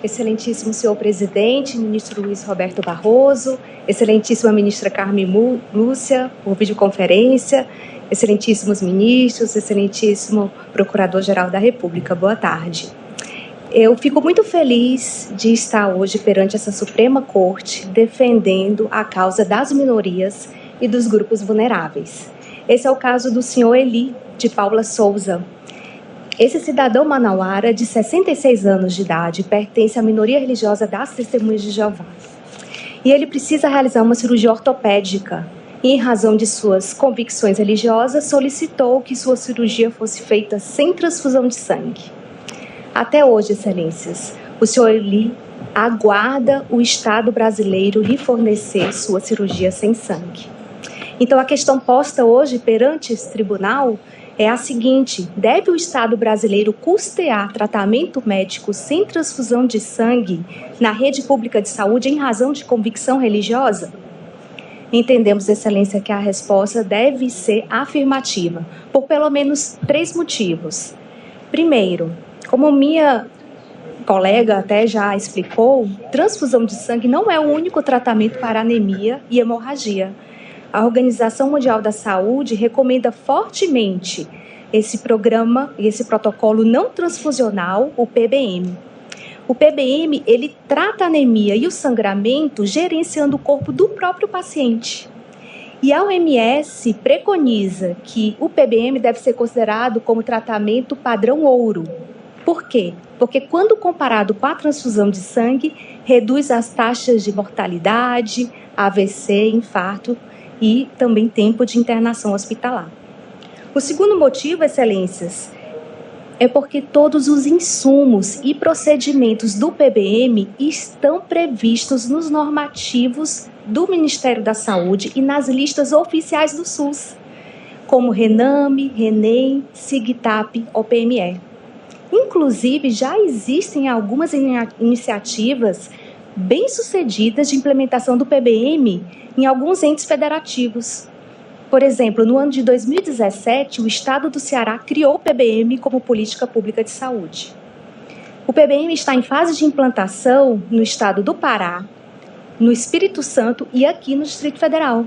excelentíssimo senhor presidente, ministro Luiz Roberto Barroso, excelentíssima ministra Carmen Lúcia, por videoconferência, excelentíssimos ministros, excelentíssimo procurador-geral da República, boa tarde. Eu fico muito feliz de estar hoje perante essa Suprema Corte defendendo a causa das minorias e dos grupos vulneráveis. Esse é o caso do senhor Eli de Paula Souza. Esse cidadão manauara de 66 anos de idade pertence à minoria religiosa das Testemunhas de Jeová. E ele precisa realizar uma cirurgia ortopédica e, em razão de suas convicções religiosas, solicitou que sua cirurgia fosse feita sem transfusão de sangue. Até hoje, excelências, o senhor Eli aguarda o Estado brasileiro lhe fornecer sua cirurgia sem sangue. Então, a questão posta hoje perante esse tribunal é a seguinte: deve o Estado brasileiro custear tratamento médico sem transfusão de sangue na rede pública de saúde em razão de convicção religiosa? Entendemos, excelência, que a resposta deve ser afirmativa, por pelo menos 3 motivos. Primeiro, como minha colega até já explicou, transfusão de sangue não é o único tratamento para anemia e hemorragia. A Organização Mundial da Saúde recomenda fortemente esse programa e esse protocolo não transfusional, o PBM. O PBM, ele trata a anemia e o sangramento gerenciando o corpo do próprio paciente. E a OMS preconiza que o PBM deve ser considerado como tratamento padrão ouro. Por quê? Porque quando comparado com a transfusão de sangue, reduz as taxas de mortalidade, AVC, infarto e também tempo de internação hospitalar. O segundo motivo, excelências, é porque todos os insumos e procedimentos do PBM estão previstos nos normativos do Ministério da Saúde e nas listas oficiais do SUS, como RENAME, RENEM, SIGTAP ou PME. Inclusive, já existem algumas iniciativas bem-sucedidas de implementação do PBM em alguns entes federativos. Por exemplo, no ano de 2017, o Estado do Ceará criou o PBM como política pública de saúde. O PBM está em fase de implantação no estado do Pará, no Espírito Santo e aqui no Distrito Federal.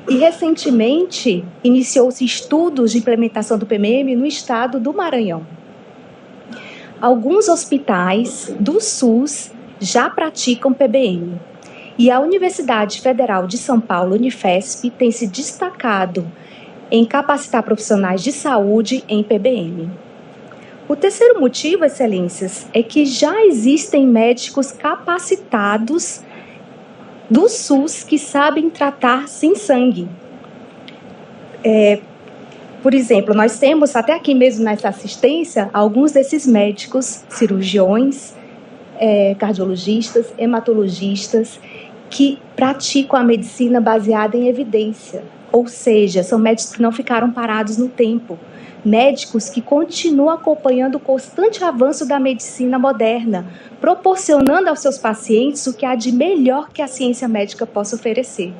E, recentemente, iniciou-se estudos de implementação do PBM no estado do Maranhão. Alguns hospitais do SUS já praticam PBM. E a Universidade Federal de São Paulo, Unifesp, tem se destacado em capacitar profissionais de saúde em PBM. O terceiro motivo, excelências, é que já existem médicos capacitados do SUS que sabem tratar sem sangue. Por exemplo, nós temos até aqui mesmo nessa assistência alguns desses médicos, cirurgiões, cardiologistas, hematologistas, que praticam a medicina baseada em evidência. Ou seja, são médicos que não ficaram parados no tempo. Médicos que continuam acompanhando o constante avanço da medicina moderna, proporcionando aos seus pacientes o que há de melhor que a ciência médica possa oferecer.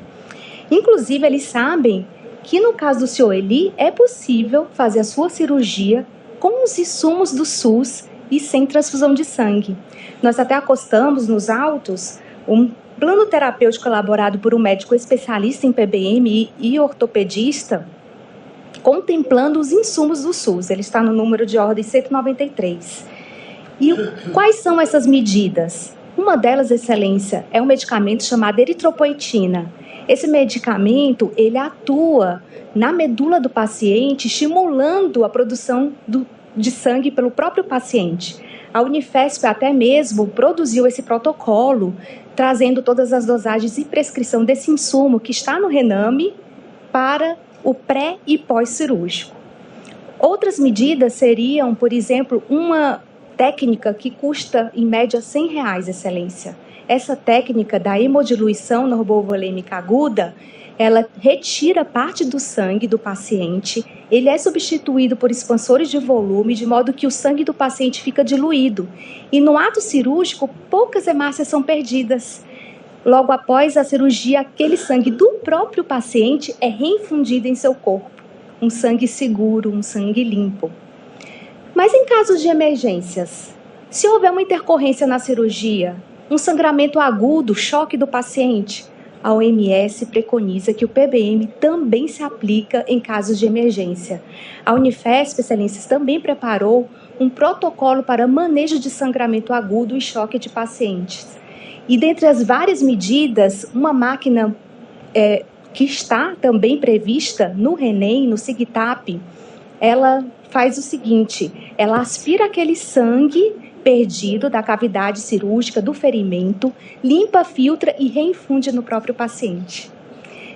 Inclusive, eles sabem que no caso do senhor Eli, é possível fazer a sua cirurgia com os insumos do SUS e sem transfusão de sangue. Nós até acostamos nos autos um plano terapêutico elaborado por um médico especialista em PBM e ortopedista, contemplando os insumos do SUS. Ele está no número de ordem 193. E quais são essas medidas? Uma delas, excelência, é um medicamento chamado eritropoetina. Esse medicamento, ele atua na medula do paciente, estimulando a produção de sangue pelo próprio paciente. A Unifesp até mesmo produziu esse protocolo, trazendo todas as dosagens e prescrição desse insumo que está no RENAME para o pré- e pós-cirúrgico. Outras medidas seriam, por exemplo, uma técnica que custa, em média, R$100, excelência. Essa técnica da hemodiluição normovolêmica aguda, ela retira parte do sangue do paciente, ele é substituído por expansores de volume, de modo que o sangue do paciente fica diluído. E no ato cirúrgico, poucas hemácias são perdidas. Logo após a cirurgia, aquele sangue do próprio paciente é reinfundido em seu corpo. Um sangue seguro, um sangue limpo. Mas em casos de emergências, Se houver uma intercorrência na cirurgia, um sangramento agudo, choque do paciente, a OMS preconiza que o PBM também se aplica em casos de emergência. A Unifesp, excelências, também preparou um protocolo para manejo de sangramento agudo e choque de pacientes. E dentre as várias medidas, uma máquina que está também prevista no RENEM, no SIGTAP, ela faz o seguinte: ela aspira aquele sangue perdido da cavidade cirúrgica, do ferimento, limpa, filtra e reinfunde no próprio paciente.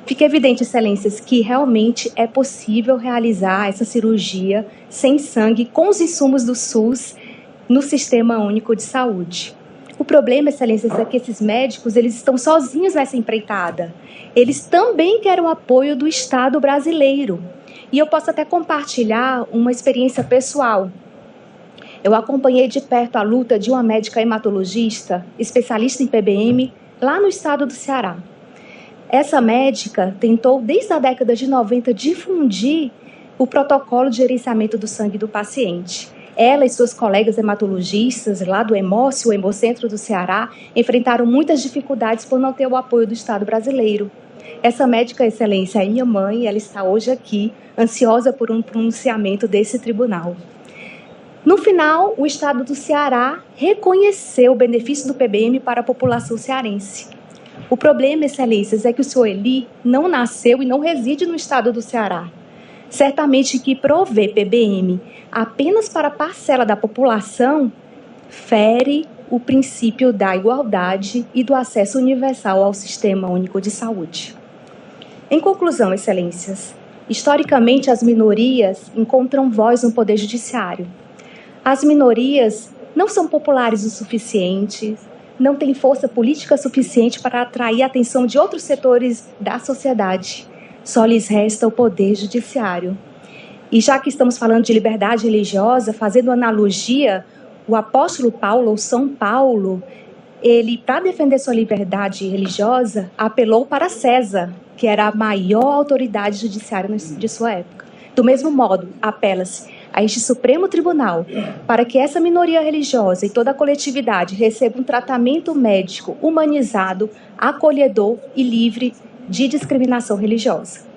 Fica evidente, excelências, que realmente é possível realizar essa cirurgia sem sangue com os insumos do SUS no Sistema Único de Saúde. O problema, excelências, é que esses médicos eles estão sozinhos nessa empreitada. Eles também querem o apoio do Estado brasileiro. E eu posso até compartilhar uma experiência pessoal. Eu acompanhei de perto a luta de uma médica hematologista, especialista em PBM, lá no estado do Ceará. Essa médica tentou, desde a década de 90, difundir o protocolo de gerenciamento do sangue do paciente. Ela e suas colegas hematologistas, lá do Hemócio, o Hemocentro do Ceará, enfrentaram muitas dificuldades por não ter o apoio do Estado brasileiro. Essa médica, excelência, é minha mãe, ela está hoje aqui, ansiosa por um pronunciamento desse tribunal. No final, o Estado do Ceará reconheceu o benefício do PBM para a população cearense. O problema, excelências, é que o senhor Eli não nasceu e não reside no Estado do Ceará. Certamente que prover PBM apenas para a parcela da população fere o princípio da igualdade e do acesso universal ao Sistema Único de Saúde. Em conclusão, excelências, historicamente as minorias encontram voz no Poder Judiciário. As minorias não são populares o suficiente, não têm força política suficiente para atrair a atenção de outros setores da sociedade. Só lhes resta o Poder Judiciário. E já que estamos falando de liberdade religiosa, fazendo analogia, o apóstolo Paulo, ou São Paulo, ele, para defender sua liberdade religiosa, apelou para César, que era a maior autoridade judiciária de sua época. Do mesmo modo, apela-se a este Supremo Tribunal para que essa minoria religiosa e toda a coletividade receba um tratamento médico humanizado, acolhedor e livre de discriminação religiosa.